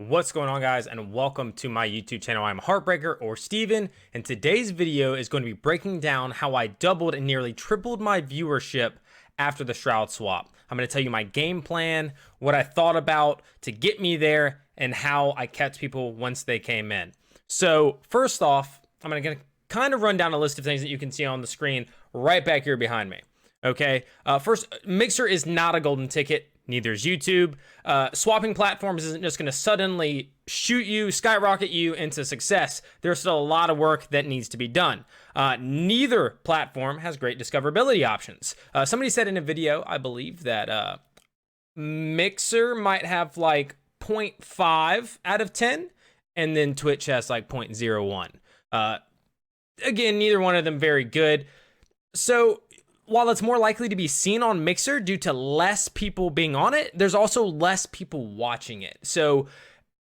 What's going on, guys, and welcome to my YouTube channel. I'm Heartbreaker, or Steven, and today's video is going to be breaking down how I doubled and nearly tripled my viewership after the shroud swap. I'm going to tell you my game plan, what I thought about to get me there, and how I kept people once they came in. So first off, I'm going to kind of run down a list of things that you can see on the screen right back here behind me. Okay, first, Mixer is not a golden ticket. Neither is YouTube. Swapping platforms isn't just going to suddenly shoot you, skyrocket you into success. There's still a lot of work that needs to be done. Neither platform has great discoverability options. Somebody said in a video, I believe, that Mixer might have like 0.5 out of 10, and then Twitch has like 0.01. Again, neither one of them very good. So while it's more likely to be seen on Mixer due to less people being on it, there's also less people watching it. So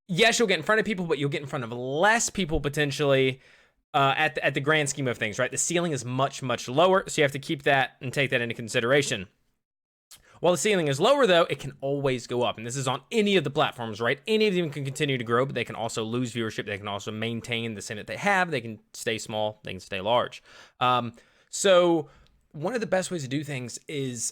yes, you'll get in front of people, but you'll get in front of less people potentially at the grand scheme of things, right? The ceiling is much, much lower, so you have to keep that and take that into consideration. While the ceiling is lower, though, it can always go up. And this is on any of the platforms, right? Any of them can continue to grow, but they can also lose viewership. They can also maintain the same that they have. They can stay small. They can stay large. So one of the best ways to do things is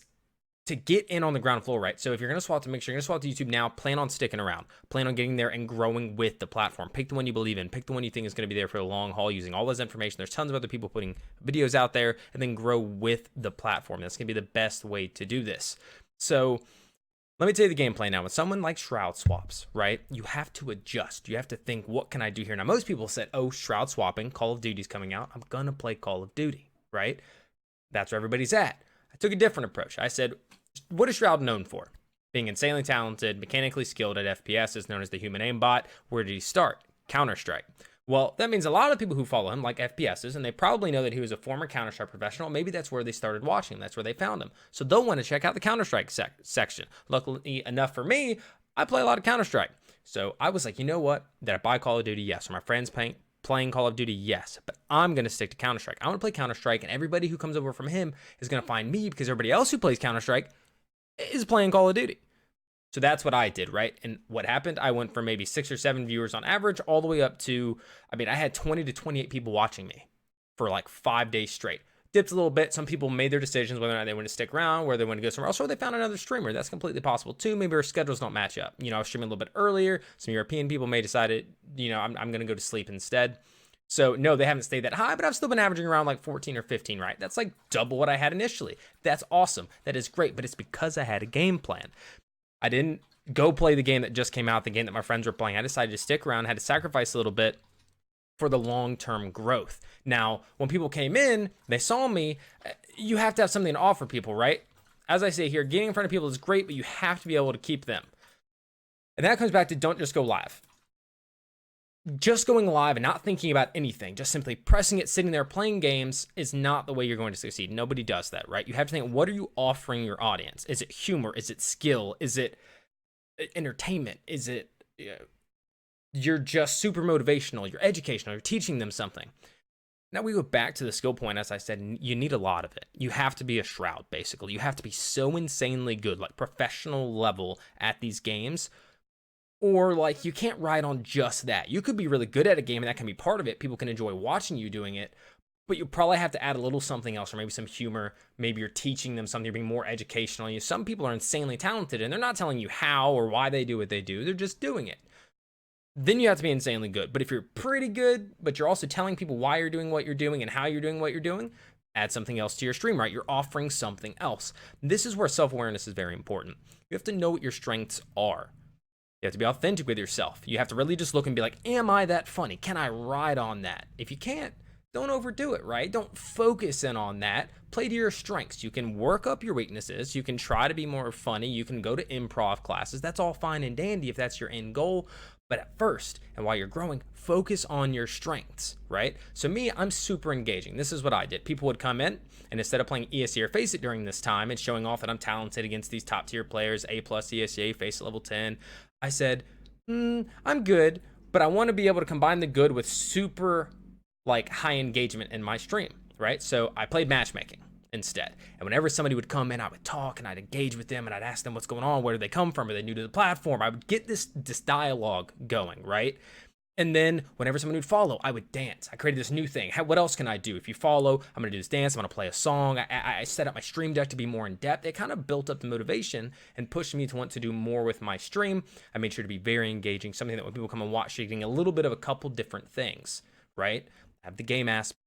to get in on the ground floor, right? So if you're going to swap to Mixer, you're going to swap to YouTube now, plan on sticking around, plan on getting there and growing with the platform. Pick the one you believe in, pick the one you think is going to be there for the long haul, using all this information. There's tons of other people putting videos out there, and then grow with the platform. That's going to be the best way to do this. So let me tell you the game plan now. When someone like shroud swaps, right, you have to adjust. You have to think, what can I do here? Now, most people said, oh, shroud swapping, Call of Duty's coming out, I'm going to play Call of Duty, right? That's where everybody's at. I took a different approach. I said, what is Shroud known for? Being insanely talented, mechanically skilled at FPS, is known as the human aimbot. Where did he start? Counter-Strike. Well, that means a lot of people who follow him like FPSs, and they probably know that he was a former Counter-Strike professional. Maybe that's where they started watching him. That's where they found him. So they'll want to check out the Counter-Strike section. Luckily enough for me, I play a lot of Counter-Strike. So I was like, you know what? Did I buy Call of Duty? Yes. Are my friends playing Call of Duty? Yes, but I'm going to stick to Counter-Strike. I want to play Counter-Strike, and everybody who comes over from him is going to find me because everybody else who plays Counter-Strike is playing Call of Duty. So that's what I did, right? And what happened, I went from maybe 6 or 7 viewers on average all the way up to, I had 20 to 28 people watching me for like 5 days straight. Dipped a little bit. Some people made their decisions whether or not they want to stick around, whether they want to go somewhere else, or they found another streamer. That's completely possible too. Maybe our schedules don't match up. I was streaming a little bit earlier. Some European people may decided, I'm going to go to sleep instead. So no, they haven't stayed that high, but I've still been averaging around like 14 or 15, right? That's like double what I had initially. That's awesome. That is great, but it's because I had a game plan. I didn't go play the game that just came out, the game that my friends were playing. I decided to stick around, had to sacrifice a little bit for the long-term growth. Now, when people came in, they saw me, you have to have something to offer people, right? As I say here, getting in front of people is great, but you have to be able to keep them. And that comes back to don't just go live. Just going live and not thinking about anything, just simply pressing it, sitting there playing games is not the way you're going to succeed. Nobody does that, right? You have to think, what are you offering your audience? Is it humor? Is it skill? Is it entertainment? Is it you're just super motivational, you're educational, you're teaching them something? Now we go back to the skill point. As I said, you need a lot of it. You have to be a shroud, basically. You have to be so insanely good, like professional level at these games. Or like you can't ride on just that. You could be really good at a game and that can be part of it. People can enjoy watching you doing it, but you probably have to add a little something else, or maybe some humor. Maybe you're teaching them something, you're being more educational. Some people are insanely talented and they're not telling you how or why they do what they do. They're just doing it. Then you have to be insanely good. But if you're pretty good, but you're also telling people why you're doing what you're doing and how you're doing what you're doing, add something else to your stream, right? You're offering something else. This is where self-awareness is very important. You have to know what your strengths are. You have to be authentic with yourself. You have to really just look and be like, am I that funny? Can I ride on that? If you can't, don't overdo it, right? Don't focus in on that. Play to your strengths. You can work up your weaknesses. You can try to be more funny. You can go to improv classes. That's all fine and dandy if that's your end goal. But at first, and while you're growing, focus on your strengths, right? So me, I'm super engaging. This is what I did. People would come in, and instead of playing ESE or Face It during this time and showing off that I'm talented against these top tier players, A+ ESE, Face It level 10, I said, I'm good, but I want to be able to combine the good with super like high engagement in my stream, right? So I played matchmaking. instead. And whenever somebody would come in, I would talk and I'd engage with them and I'd ask them what's going on, where do they come from, are they new to the platform? I would get this dialogue going, right? And then whenever someone would follow, I would dance. I created this new thing. What else can I do? If you follow, I'm gonna do this dance, I'm gonna play a song. I set up my stream deck to be more in depth. It kind of built up the motivation and pushed me to want to do more with my stream. I made sure to be very engaging, something that when people come and watch, you're getting a little bit of a couple different things, right? I have the game aspect.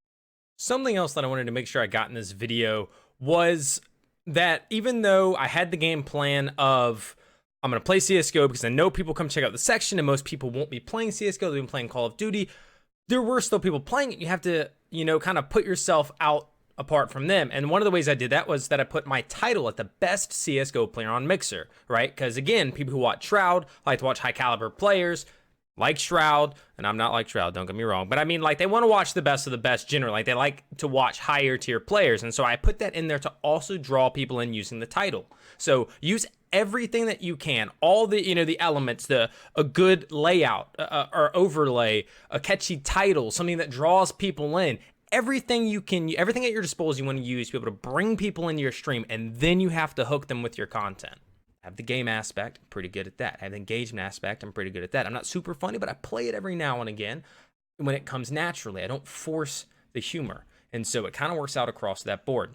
Something else that I wanted to make sure I got in this video was that even though I had the game plan of I'm going to play CSGO because I know people come check out the section and most people won't be playing CSGO, they've been playing Call of Duty, there were still people playing it. You have to, you know, kind of put yourself out apart from them. And one of the ways I did that was that I put my title at the best CSGO player on Mixer, right? Because again, people who watch Shroud like to watch high caliber players, like Shroud, and I'm not like Shroud, don't get me wrong, but I mean, like, they want to watch the best of the best generally. Like, they like to watch higher tier players, and so I put that in there to also draw people in using the title. So use everything that you can, all the, you know, the elements, a good layout or overlay, a catchy title, something that draws people in. Everything you can, everything at your disposal you want to use to be able to bring people into your stream, and then you have to hook them with your content. I have the game aspect, I'm pretty good at that. I have the engagement aspect, I'm pretty good at that. I'm not super funny, but I play it every now and again when it comes naturally. I don't force the humor. And so it kind of works out across that board.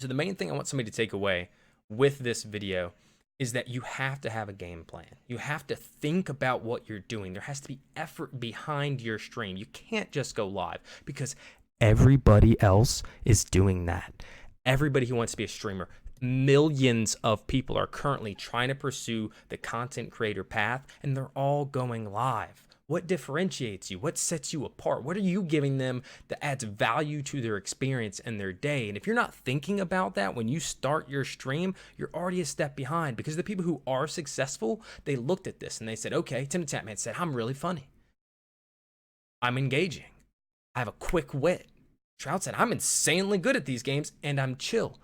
So the main thing I want somebody to take away with this video is that you have to have a game plan. You have to think about what you're doing. There has to be effort behind your stream. You can't just go live because everybody else is doing that. Everybody who wants to be a streamer, millions of people are currently trying to pursue the content creator path, and they're all going live. What differentiates you? What sets you apart? What are you giving them that adds value to their experience and their day? And if you're not thinking about that when you start your stream, you're already a step behind, because the people who are successful, they looked at this and they said, okay, Tim the Tatman said, I'm really funny. I'm engaging. I have a quick wit. Shroud said, I'm insanely good at these games and I'm chill.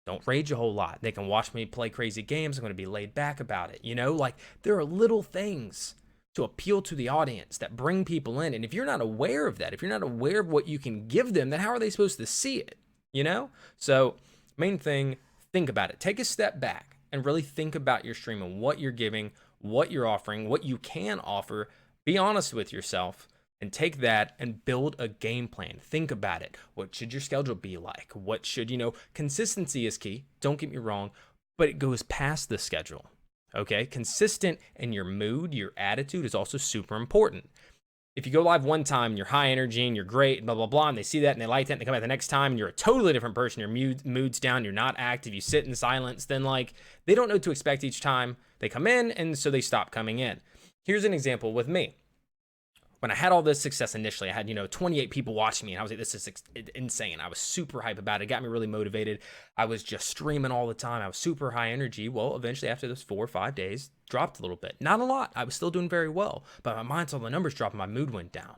Don't rage a whole lot. They can watch me play crazy games. I'm going to be laid back about it. You know, like, there are little things to appeal to the audience that bring people in. And if you're not aware of that, if you're not aware of what you can give them, then how are they supposed to see it? You know? So main thing, think about it. Take a step back and really think about your stream and what you're giving, what you're offering, what you can offer. Be honest with yourself. And take that and build a game plan. Think about it. What should your schedule be like? What should, you know, consistency is key. Don't get me wrong, but it goes past the schedule. Okay? Consistent in your mood, your attitude is also super important. If you go live one time and you're high energy and you're great, blah, blah, blah, and they see that and they like that and they come back the next time and you're a totally different person, your mood's down, you're not active, you sit in silence, then like, they don't know what to expect each time they come in, and so they stop coming in. Here's an example with me. When I had all this success initially, I had, 28 people watching me, and I was like, this is insane. I was super hype about it. It got me really motivated. I was just streaming all the time. I was super high energy. Well, eventually after those 4 or 5 days, dropped a little bit. Not a lot. I was still doing very well, but my mind saw the numbers drop and my mood went down.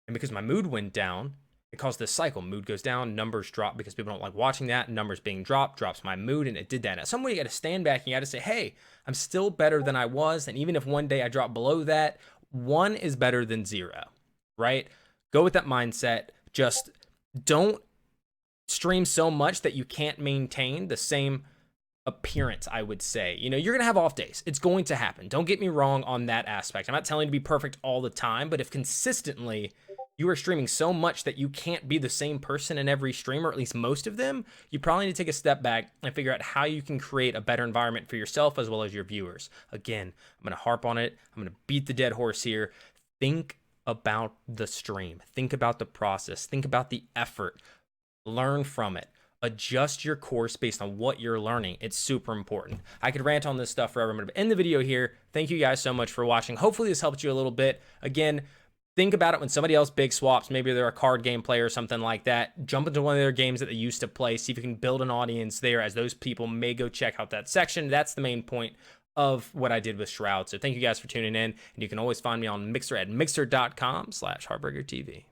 And because my mood went down, it caused this cycle. Mood goes down, numbers drop because people don't like watching that. Numbers being dropped drops my mood, and it did that. And at some point, you got to stand back and you got to say, hey, I'm still better than I was. And even if one day I drop below that, 1 is better than 0, right? Go with that mindset. Just don't stream so much that you can't maintain the same appearance, I would say. You're going to have off days. It's going to happen. Don't get me wrong on that aspect. I'm not telling you to be perfect all the time, but if consistently you are streaming so much that you can't be the same person in every stream, or at least most of them, you probably need to take a step back and figure out how you can create a better environment for yourself as well as your viewers. Again, I'm going to harp on it. I'm going to beat the dead horse here. Think about the stream. Think about the process. Think about the effort. Learn from it. Adjust your course based on what you're learning. It's super important. I could rant on this stuff forever. I'm going to end the video here. Thank you guys so much for watching. Hopefully this helped you a little bit. Again, think about it when somebody else big swaps. Maybe they're a card game player or something like that. Jump into one of their games that they used to play. See if you can build an audience there, as those people may go check out that section. That's the main point of what I did with Shroud. So thank you guys for tuning in. And you can always find me on Mixer at mixer.com/HeartbreakerTV.